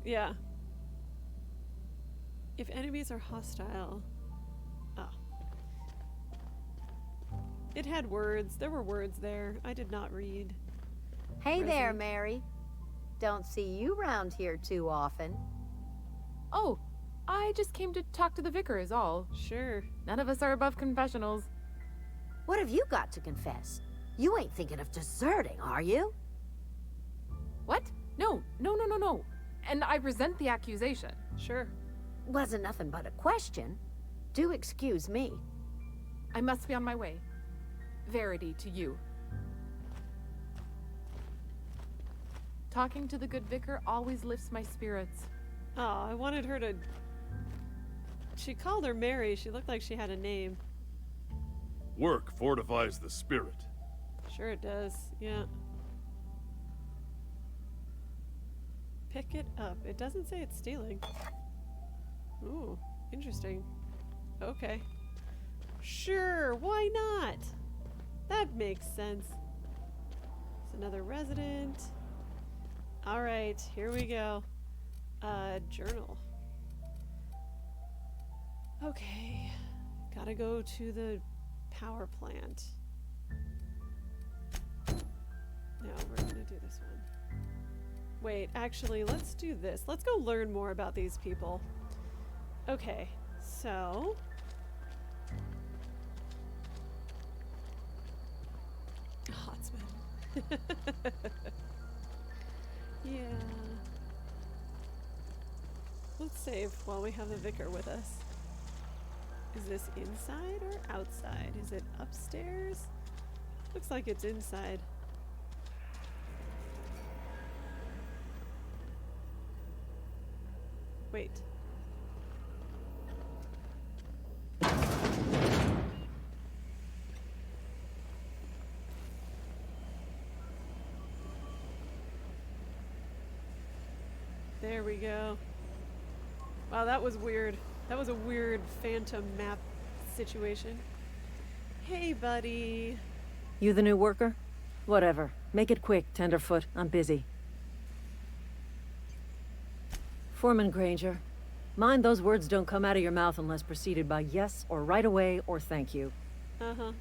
Yeah. If enemies are hostile... Oh. It had words. There were words there. I did not read. Hey there, Resident. Mary. Don't see you round here too often. Oh, I just came to talk to the vicar is all. Sure. None of us are above confessionals. What have you got to confess? You ain't thinking of deserting, are you? What? No. And I resent the accusation. Sure. Wasn't nothing but a question. Do excuse me. I must be on my way. Verity to you. Talking to the good vicar always lifts my spirits. Oh, I wanted her to... She called her Mary. She looked like she had a name. Work fortifies the spirit. Sure it does. Yeah. Pick it up. It doesn't say it's stealing. Ooh, interesting. Okay. Sure, why not? That makes sense. It's another resident. Alright, here we go. Journal. Okay. Gotta go to the power plant. No, we're gonna do this one. Wait, actually, let's do this. Let's go learn more about these people. Okay, so... Hotsman. Yeah. Let's save while we have the vicar with us. Is this inside or outside? Is it upstairs? Looks like it's inside. Wait. There we go. Wow, that was weird. That was a weird phantom map situation. Hey, buddy. You the new worker? Whatever. Make it quick, Tenderfoot. I'm busy. Foreman Granger. Mind those words don't come out of your mouth unless preceded by yes or right away or thank you. Uh-huh.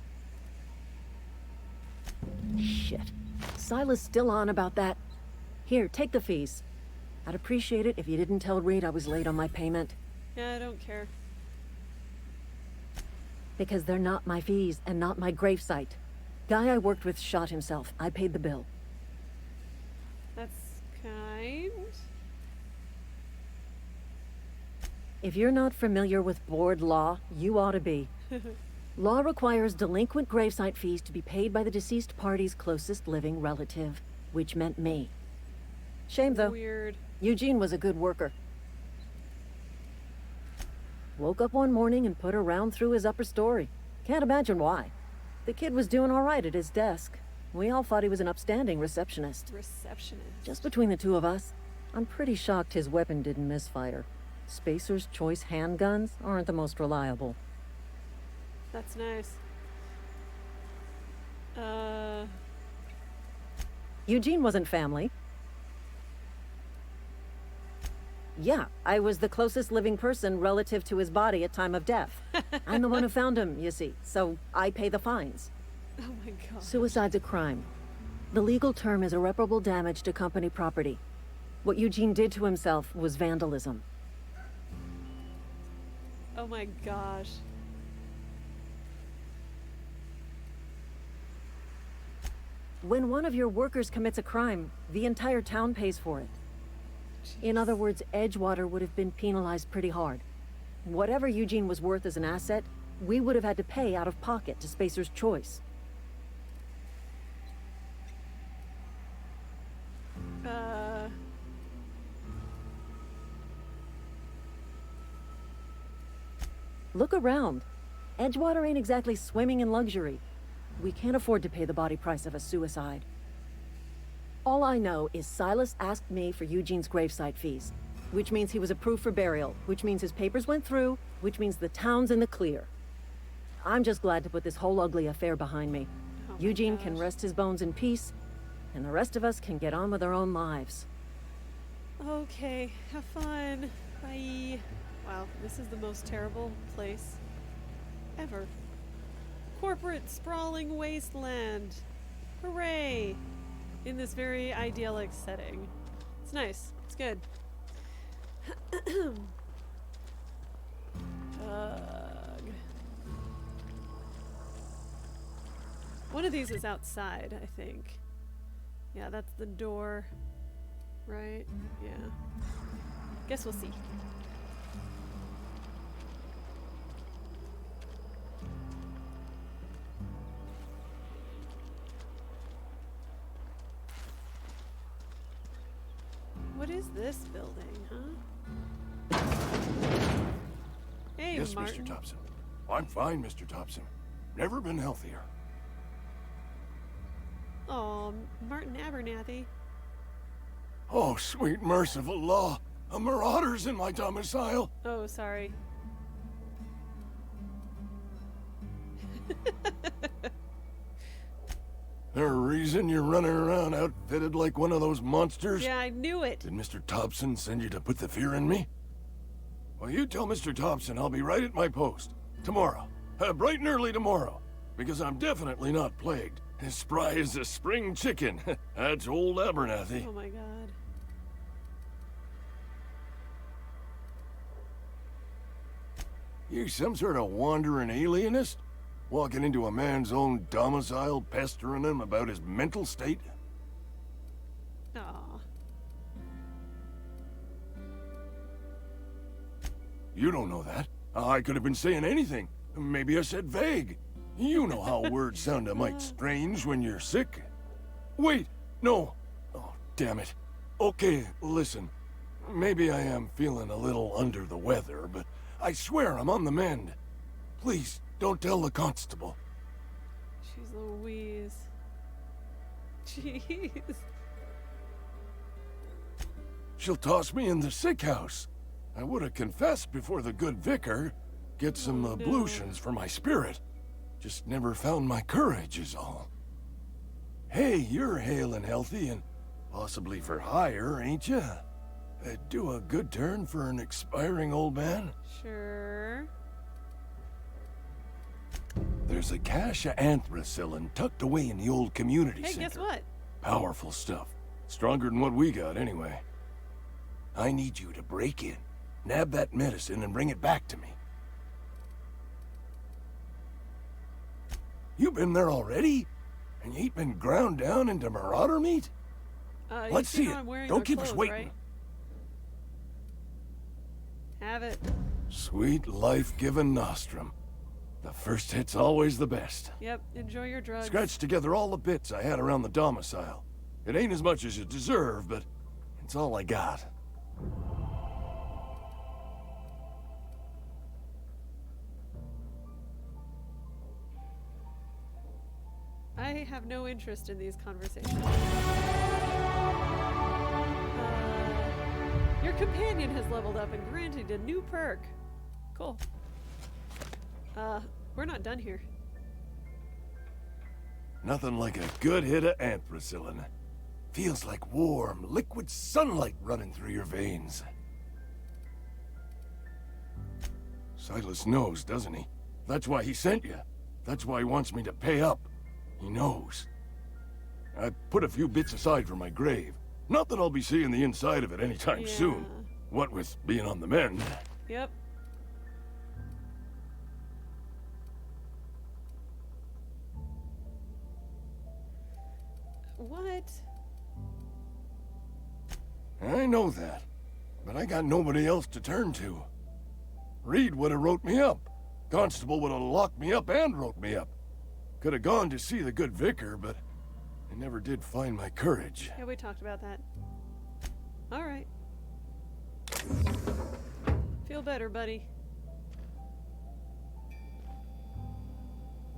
Shit. Silas still on about that. Here, take the fees. I'd appreciate it if you didn't tell Reed I was late on my payment. Yeah, I don't care. Because they're not my fees and not my gravesite. Guy I worked with shot himself. I paid the bill. That's kind. If you're not familiar with board law, you ought to be. Law requires delinquent gravesite fees to be paid by the deceased party's closest living relative, which meant me. Shame though. Weird. Eugene was a good worker. Woke up one morning and put a round through his upper story. Can't imagine why. The kid was doing all right at his desk. We all thought he was an upstanding receptionist. Receptionist. Just between the two of us, I'm pretty shocked his weapon didn't misfire. Spacer's Choice handguns aren't the most reliable. That's nice. Eugene wasn't family. Yeah, I was the closest living person relative to his body at time of death. I'm the one who found him, you see, so I pay the fines. Oh my god. Suicide's a crime. The legal term is irreparable damage to company property. What Eugene did to himself was vandalism. Oh my gosh. When one of your workers commits a crime, the entire town pays for it. In other words, Edgewater would have been penalized pretty hard. Whatever Eugene was worth as an asset, we would have had to pay out of pocket to Spacer's Choice. Look around. Edgewater ain't exactly swimming in luxury. We can't afford to pay the body price of a suicide. All I know is Silas asked me for Eugene's gravesite fees, which means he was approved for burial, which means his papers went through, which means the town's in the clear. I'm just glad to put this whole ugly affair behind me. Oh my Eugene can gosh. rest his bones in peace, and the rest of us can get on with our own lives. Okay, have fun. Bye. Wow, this is the most terrible place ever. Corporate sprawling wasteland. Hooray! In this very idyllic setting. It's nice. It's good. Ugh. One of these is outside, I think. Yeah, that's the door. Right? Yeah. Guess we'll see. What is this building, huh? Hey, Yes, Martin. Mr. Thompson. I'm fine, Mr. Thompson. Never been healthier. Oh, Martin Abernathy. Oh, sweet merciful law. A marauder's in my domicile. Oh, sorry. There a reason you're running around outfitted like one of those monsters? Yeah, I knew it. Did Mr. Thompson send you to put the fear in me? Well, you tell Mr. Thompson I'll be right at my post. Tomorrow. Bright and early tomorrow. Because I'm definitely not plagued. As spry as a spring chicken. That's old Abernathy. Oh my god. You some sort of wandering alienist? Walking into a man's own domicile, pestering him about his mental state? Aw. You don't know that. I could have been saying anything. Maybe I said vague. You know how words sound a mite strange when you're sick. Wait, no. Oh, damn it. Okay, listen. Maybe I am feeling a little under the weather, but I swear I'm on the mend. Please, don't tell the constable. Jeez Louise. Jeez. She'll toss me in the sick house. I would have confessed before the good vicar. Get some Oh, no. ablutions for my spirit. Just never found my courage is all. Hey, you're hale and healthy and possibly for hire, ain't you? Do a good turn for an expiring old man? Sure. There's a cache of anthracillin tucked away in the old community Hey, center. guess what? Powerful stuff. Stronger than what we got, anyway. I need you to break in, nab that medicine, and bring it back to me. You been there already? And you ain't been ground down into marauder meat? You Let's see how it. I'm wearing Don't my keep us clothes, waiting. right? Have it. Sweet life-giving nostrum. The first hit's always the best. Yep, enjoy your drugs. Scratched together all the bits I had around the domicile. It ain't as much as you deserve, but it's all I got. I have no interest in these conversations. Your companion has leveled up and granted a new perk. Cool. We're not done here. Nothing like a good hit of anthracillin. Feels like warm, liquid sunlight running through your veins. Silas knows, doesn't he? That's why he sent you. That's why he wants me to pay up. He knows. I put a few bits aside for my grave. Not that I'll be seeing the inside of it anytime soon. What with being on the mend. Yep. What? I know that. But I got nobody else to turn to. Reed would have wrote me up. Constable would have locked me up and wrote me up. Could have gone to see the good vicar, but I never did find my courage. Yeah, we talked about that. Alright. Feel better, buddy.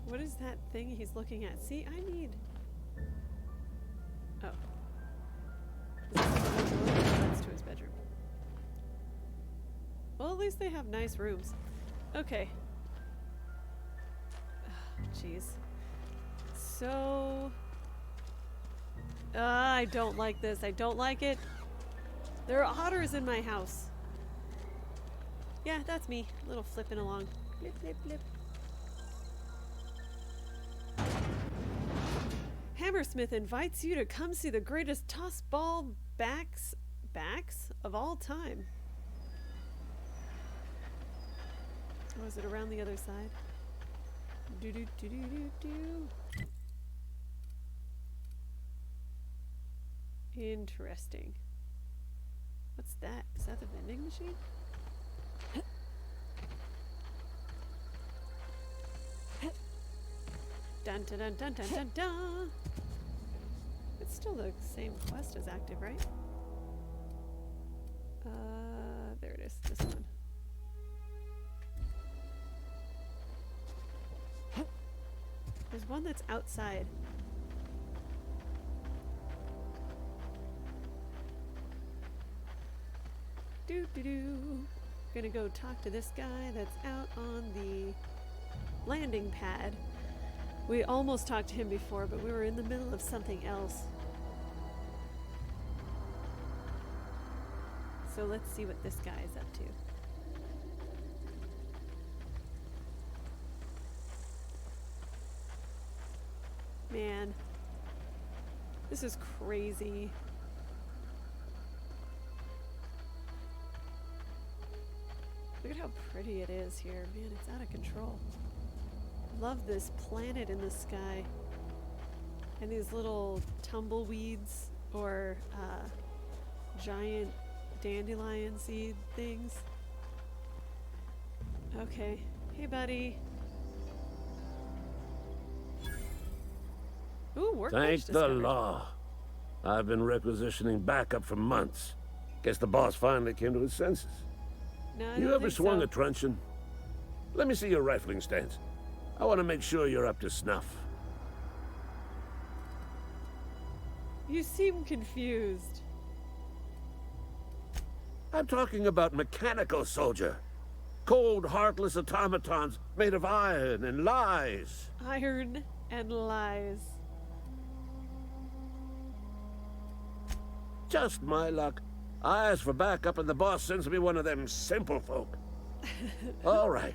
What is that thing he's looking at? See, I need... Oh. Is this the door? No, that's to his bedroom. Well, at least they have nice rooms. Okay. Jeez. So... I don't like this. I don't like it. There are otters in my house. Yeah, that's me. A little flipping along. Blip, blip, blip. Hammersmith invites you to come see the greatest toss ball backs of all time. Oh, is it around the other side? Do do do do do do. Interesting. What's that? Is that the vending machine? Dun dun dun dun dun dun dun. It's still the same quest as active, right? There it is. This one. There's one that's outside. Do do do. Gonna go talk to this guy that's out on the landing pad. We almost talked to him before, but we were in the middle of something else. So let's see what this guy is up to. Man, this is crazy. Look at how pretty it is here. Man, it's out of control. Love this planet in the sky. And these little tumbleweeds or giant dandelion seed things. Okay. Hey, buddy. Ooh, workbench Thank the discovered. law. I've been requisitioning backup for months. Guess the boss finally came to his senses. No, I You don't ever think swung so. a truncheon? Let me see your rifling stance. I want to make sure you're up to snuff. You seem confused. I'm talking about mechanical soldier. Cold, heartless automatons made of iron and lies. Iron and lies. Just my luck. I ask for backup and the boss sends me one of them simple folk. All right.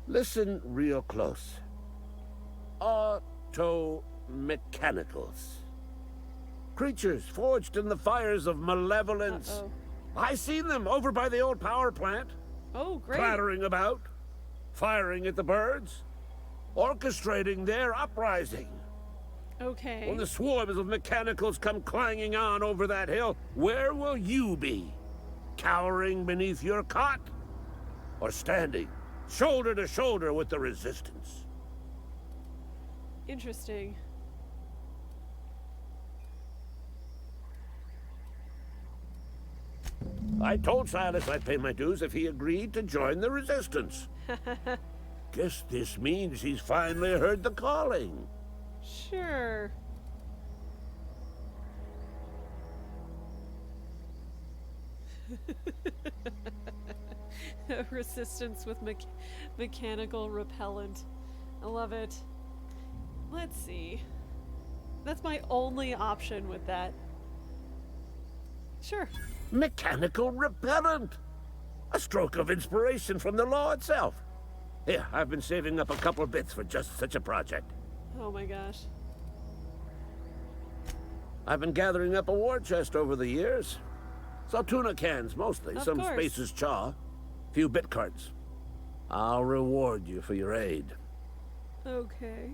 Listen real close. Auto-mechanicals. Creatures forged in the fires of malevolence. Uh-oh. I seen them over by the old power plant. Oh, great. Clattering about, firing at the birds, orchestrating their uprising. Okay. When the swarms of mechanicals come clanging on over that hill, where will you be? Cowering beneath your cot? Or standing, shoulder to shoulder with the resistance? Interesting. I told Silas I'd pay my dues if he agreed to join the resistance. Guess this means he's finally heard the calling. Sure. Resistance with mechanical repellent. I love it. Let's see. That's my only option with that. Sure. Mechanical repellent! A stroke of inspiration from the law itself. Here, I've been saving up a couple bits for just such a project. Oh my gosh. I've been gathering up a war chest over the years. So tuna cans, mostly. Of Some course. Spacer's chaw. Few bit cards. I'll reward you for your aid. Okay.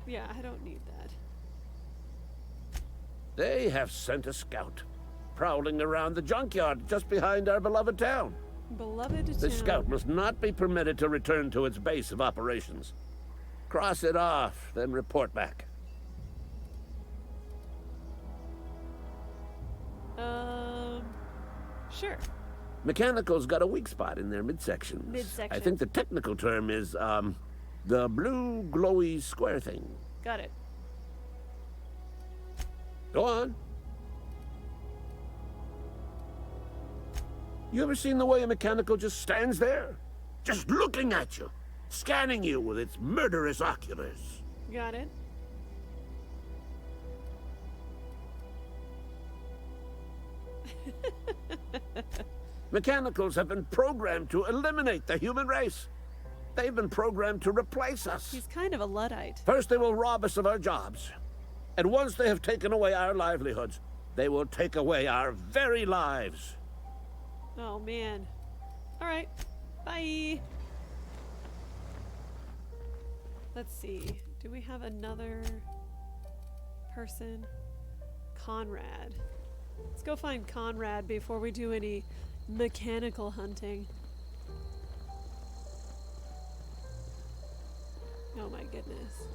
Yeah, I don't need that. They have sent a scout, prowling around the junkyard just behind our beloved town. Beloved The town. scout must not be permitted to return to its base of operations. Cross it off, then report back. Sure. Mechanical's got a weak spot in their midsections. Midsection. I think the technical term is, the blue glowy square thing. Got it. Go on. You ever seen the way a mechanical just stands there? Just looking at you, scanning you with its murderous oculars. Got it. Mechanicals have been programmed to eliminate the human race. They've been programmed to replace us. He's kind of a Luddite. First, they will rob us of our jobs. And once they have taken away our livelihoods, they will take away our very lives. Oh, man. All right. Bye. Let's see. Do we have another person? Conrad. Let's go find Conrad before we do any mechanical hunting. Oh my goodness.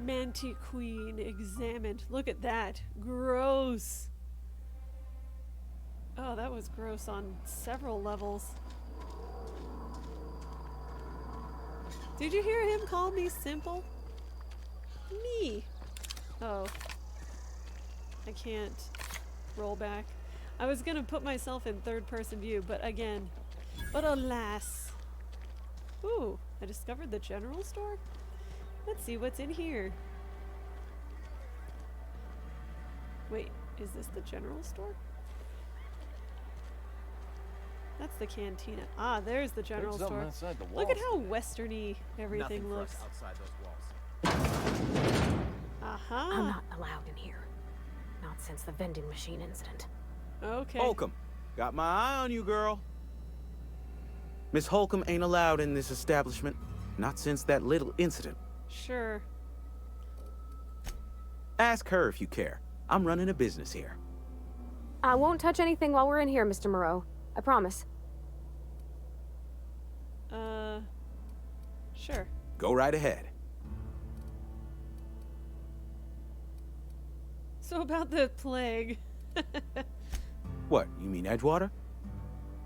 Mantiqueen examined. Look at that. Gross. Oh, that was gross on several levels. Did you hear him call me simple? Me. Oh. I can't roll back. I was gonna put myself in third-person view, but again. But alas. Ooh, I discovered the general store? Let's see what's in here. Wait, is this the general store? That's the cantina. Ah, there's the general There's something store. outside the Look at walls. how westerny everything looks. outside those walls. Aha. I'm not allowed in here. Not since the vending machine incident. Okay. Holcomb, got my eye on you, girl. Miss Holcomb ain't allowed in this establishment. Not since that little incident. Sure. Ask her if you care. I'm running a business here. I won't touch anything while we're in here, Mr. Moreau. I promise. Sure. Go right ahead. So about the plague. What, you mean Edgewater?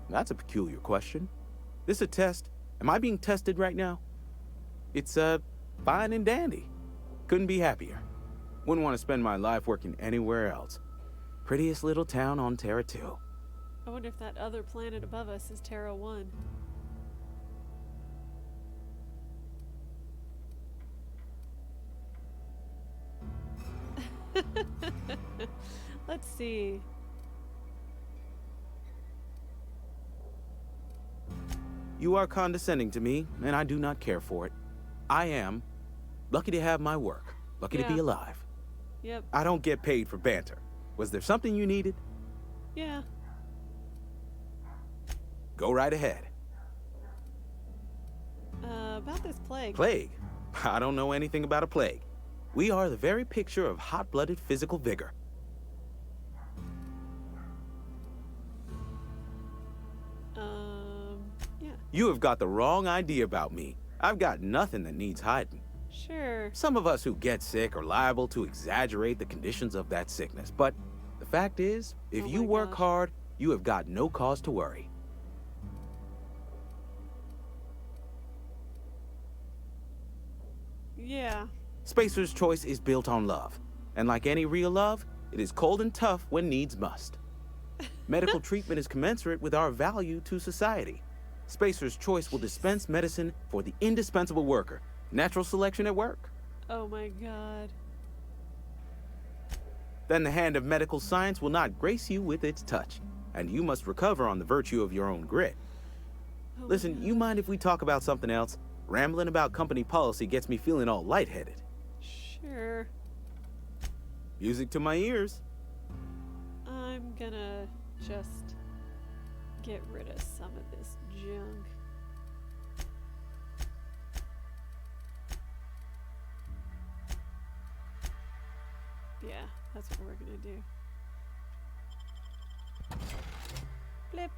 That's a peculiar question. This a test? Am I being tested right now? It's, fine and dandy. Couldn't be happier. Wouldn't want to spend my life working anywhere else. Prettiest little town on Terra 2. I wonder if that other planet above us is Terra 1. Let's see. You are condescending to me, and I do not care for it. I am lucky to have my work, lucky to be Yeah. alive. Yep. I don't get paid for banter. Was there something you needed? Yeah. Go right ahead. About this plague. Plague? I don't know anything about a plague. We are the very picture of hot-blooded physical vigor. Yeah. You have got the wrong idea about me. I've got nothing that needs hiding. Sure. Some of us who get sick are liable to exaggerate the conditions of that sickness, but the fact is, if Oh you my work gosh. hard, you have got no cause to worry. Yeah. Spacer's Choice is built on love, and like any real love, it is cold and tough when needs must. Medical treatment is commensurate with our value to society. Spacer's Choice will dispense medicine for the indispensable worker. Natural selection at work. Oh my god. Then the hand of medical science will not grace you with its touch, and you must recover on the virtue of your own grit. Oh my Listen, God. you mind if we talk about something else? Rambling about company policy gets me feeling all lightheaded. Sure. Music to my ears. I'm gonna just get rid of some of this junk. Yeah, that's what we're gonna do. Blip.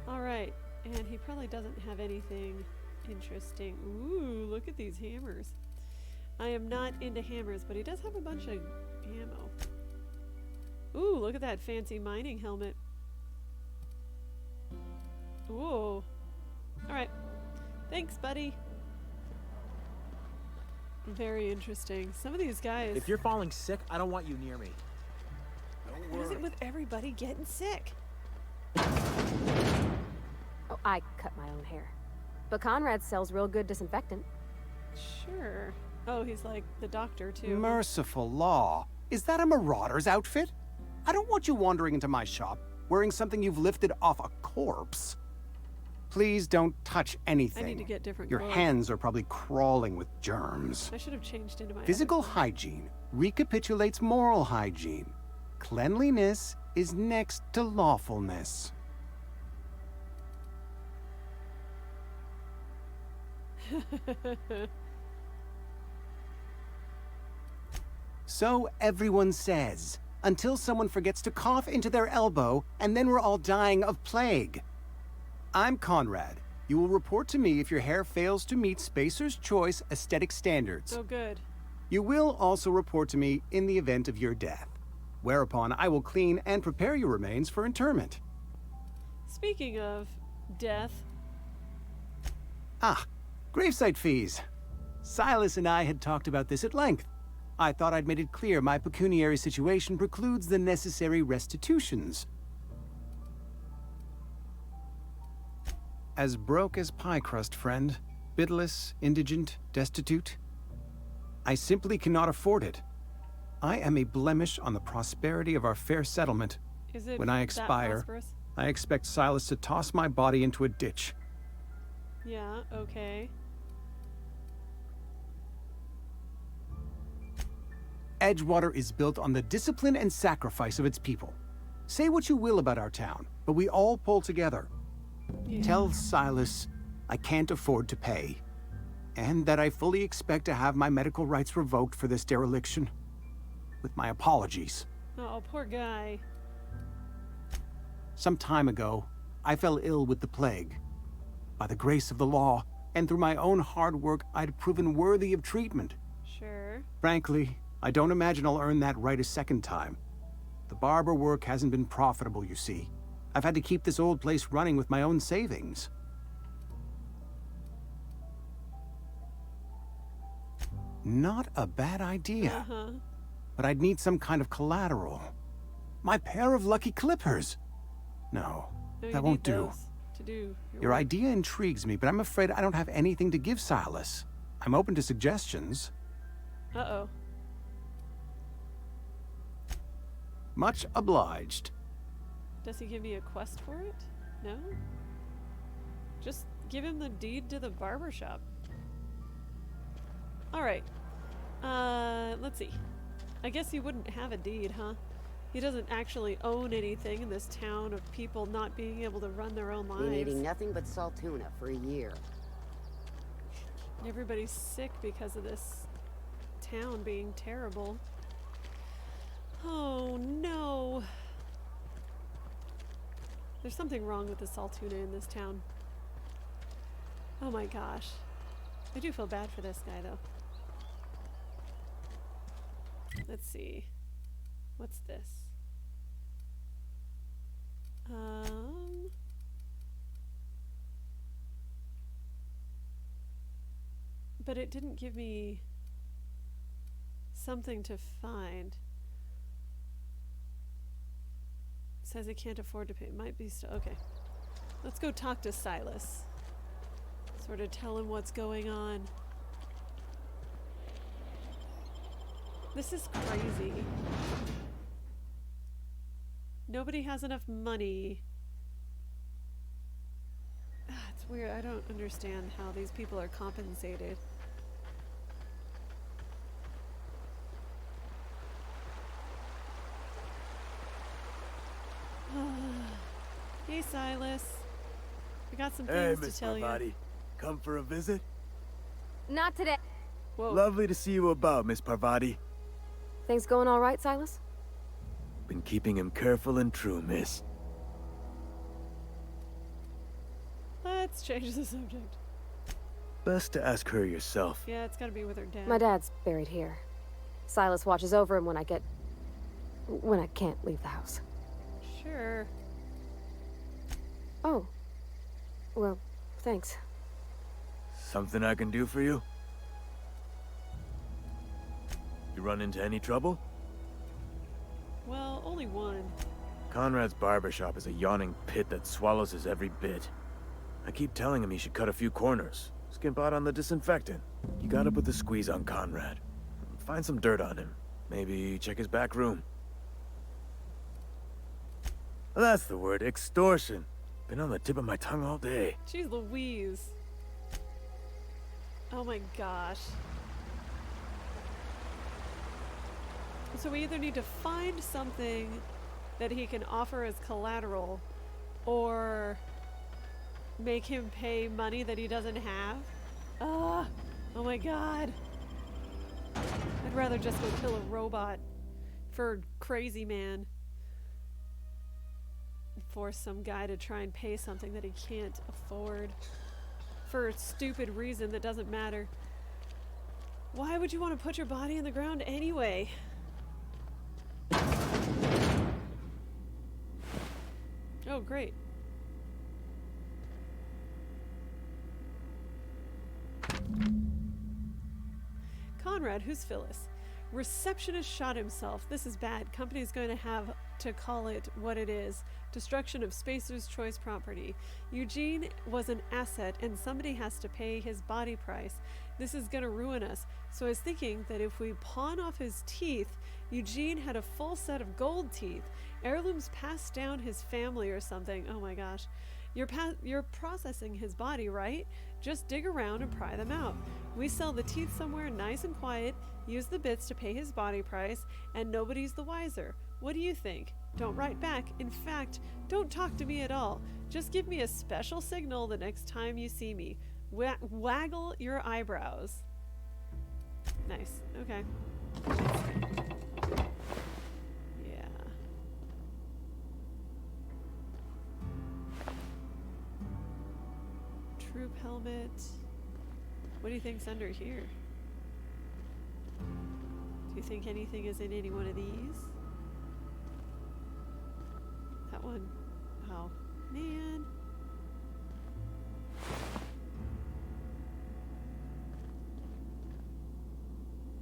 Alright, and he probably doesn't have anything interesting. Ooh, look at these hammers. I am not into hammers, but he does have a bunch of ammo. Ooh, look at that fancy mining helmet. Ooh. Alright. Thanks, buddy. Very interesting. Some of these guys. If you're falling sick, I don't want you near me. What is it with everybody getting sick? Oh, I cut my own hair. But Conrad sells real good disinfectant. Sure. Oh, he's like the doctor, too. Merciful law. Is that a marauder's outfit? I don't want you wandering into my shop wearing something you've lifted off a corpse. Please don't touch anything. I need to get different Your clothes. hands are probably crawling with germs. I should have changed into my Physical other- hygiene recapitulates moral hygiene. Cleanliness is next to lawfulness. So everyone says, until someone forgets to cough into their elbow, and then we're all dying of plague. I'm Conrad. You will report to me if your hair fails to meet Spacer's Choice aesthetic standards. Oh, good. You will also report to me in the event of your death, whereupon I will clean and prepare your remains for interment. Speaking of death, Ah, gravesite fees. Silas and I had talked about this at length. I thought I'd made it clear my pecuniary situation precludes the necessary restitutions. As broke as pie crust, friend. Bidless, indigent, destitute. I simply cannot afford it. I am a blemish on the prosperity of our fair settlement. is it When I that expire, prosperous? I expect Silas to toss my body into a ditch. Yeah, okay. Edgewater is built on the discipline and sacrifice of its people. Say what you will about our town, but we all pull together. Yeah. Tell Silas I can't afford to pay, and that I fully expect to have my medical rights revoked for this dereliction. With my apologies. Oh, poor guy. Some time ago, I fell ill with the plague. By the grace of the law, and through my own hard work, I'd proven worthy of treatment. Sure. Frankly, I don't imagine I'll earn that right a second time. The barber work hasn't been profitable, you see. I've had to keep this old place running with my own savings. Not a bad idea. Uh-huh. But I'd need some kind of collateral. My pair of lucky clippers. No, No, you that won't need do. those to do Your work. idea intrigues me, but I'm afraid I don't have anything to give Silas. I'm open to suggestions. Uh-oh. Much obliged. Does he give me a quest for it? No? Just give him the deed to the barber shop. Alright. Let's see. I guess he wouldn't have a deed, huh? He doesn't actually own anything in this town of people not being able to run their own Been eating lives. nothing but salt tuna for a year. Everybody's sick because of this town being terrible. Oh no. There's something wrong with the salt tuna in this town. Oh my gosh. I do feel bad for this guy though. Let's see. What's this? But it didn't give me something to find. It says I can't afford to pay. Might be okay. Let's go talk to Silas. Sort of tell him what's going on. This is crazy. Nobody has enough money. It's weird. I don't understand how these people are compensated. Hey, Silas. I got some Hey, things Miss to tell you. Parvati. Come for a visit? Not today. Whoa. Lovely to see you about, Miss Parvati. Things going all right, Silas? Been keeping him careful and true, miss. Let's change the subject. Best to ask her yourself. Yeah, it's gotta be with her dad. My dad's buried here. Silas watches over him when I can't leave the house. Sure. Oh. Well, thanks. Something I can do for you? You run into any trouble? Well, only one. Conrad's barbershop is a yawning pit that swallows his every bit. I keep telling him he should cut a few corners, skimp out on the disinfectant. You gotta put the squeeze on Conrad. Find some dirt on him. Maybe check his back room. That's the word, extortion. Been on the tip of my tongue all day. Jeez Louise. Oh my gosh. So we either need to find something that he can offer as collateral, or make him pay money that he doesn't have. Oh my god. I'd rather just go kill a robot for Crazy Man. Force some guy to try and pay something that he can't afford for a stupid reason that doesn't matter. Why would you want to put your body in the ground anyway? Oh, great. Conrad, who's Phyllis? Receptionist shot himself. This is bad. Company's going to have to call it what it is. Destruction of Spacer's Choice property. Eugene was an asset and somebody has to pay his body price. This is going to ruin us. So I was thinking that if we pawn off his teeth, Eugene had a full set of gold teeth. Heirlooms passed down his family or something. Oh my gosh. You're processing his body, right? Just dig around and pry them out. We sell the teeth somewhere nice and quiet, use the bits to pay his body price, and nobody's the wiser. What do you think? Don't write back. In fact, don't talk to me at all. Just give me a special signal the next time you see me. Waggle your eyebrows. Nice. Okay. Yeah. Troop helmet. What do you think's under here? Do you think anything is in any one of these? That one. Oh, man.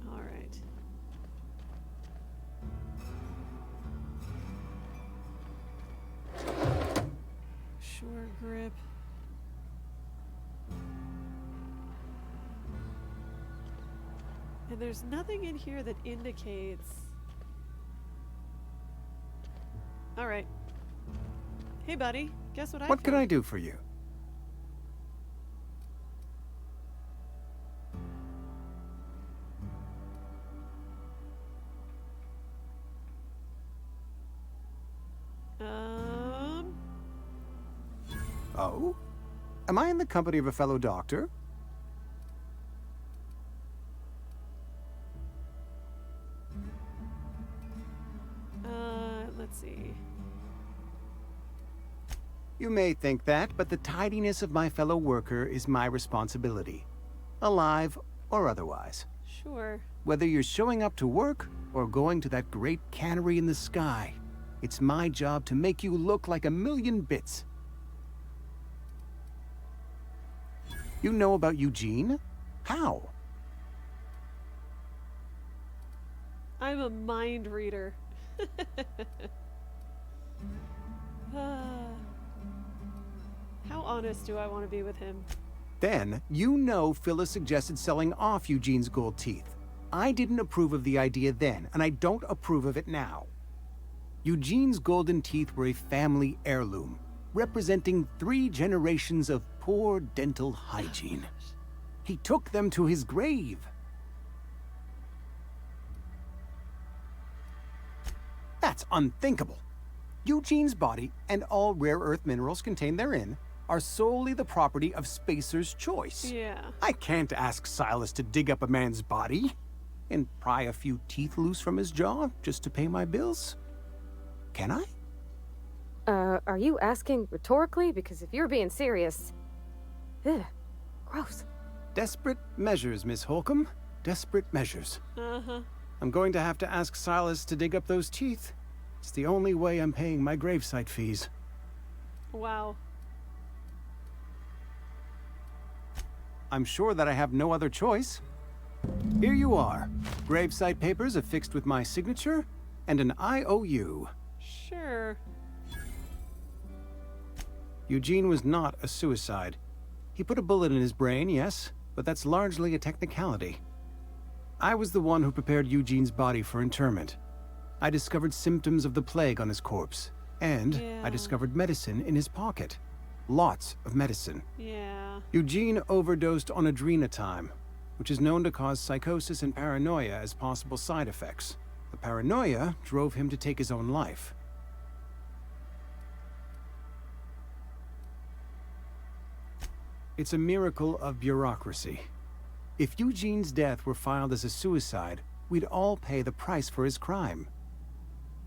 All right. Sure grip. And there's nothing in here that indicates... All right. Hey, buddy. Guess what I What can found? I do for you? Oh? Am I in the company of a fellow doctor? Let's see. You may think that, but the tidiness of my fellow worker is my responsibility. Alive or otherwise. Sure. Whether you're showing up to work or going to that great cannery in the sky, it's my job to make you look like a million bits. You know about Eugene? How? I'm a mind reader. How honest do I want to be with him? Then, you know Phyllis suggested selling off Eugene's gold teeth. I didn't approve of the idea then, and I don't approve of it now. Eugene's golden teeth were a family heirloom, representing 3 generations of poor dental hygiene. He took them to his grave. That's unthinkable. Eugene's body and all rare earth minerals contained therein are solely the property of Spacer's Choice. Yeah. I can't ask Silas to dig up a man's body and pry a few teeth loose from his jaw just to pay my bills. Can I? Are you asking rhetorically? Because if you're being serious... Ugh, gross. Desperate measures, Miss Holcomb. Desperate measures. Uh-huh. I'm going to have to ask Silas to dig up those teeth. It's the only way I'm paying my gravesite fees. Wow. I'm sure that I have no other choice. Here you are. Gravesite papers affixed with my signature and an IOU. Sure. Eugene was not a suicide. He put a bullet in his brain, yes, but that's largely a technicality. I was the one who prepared Eugene's body for interment. I discovered symptoms of the plague on his corpse, and I discovered medicine in his pocket. Lots of medicine. Yeah. Eugene overdosed on adrenatime, which is known to cause psychosis and paranoia as possible side effects. The paranoia drove him to take his own life. It's a miracle of bureaucracy. If Eugene's death were filed as a suicide, we'd all pay the price for his crime.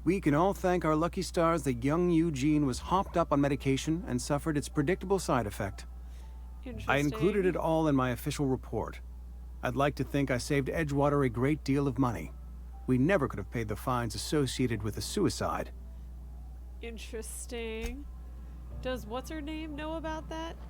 We can all thank our lucky stars that young Eugene was hopped up on medication and suffered its predictable side effect. I included it all in my official report. I'd like to think I saved Edgewater a great deal of money. We never could have paid the fines associated with a suicide. Interesting. Does what's-her-name know about that?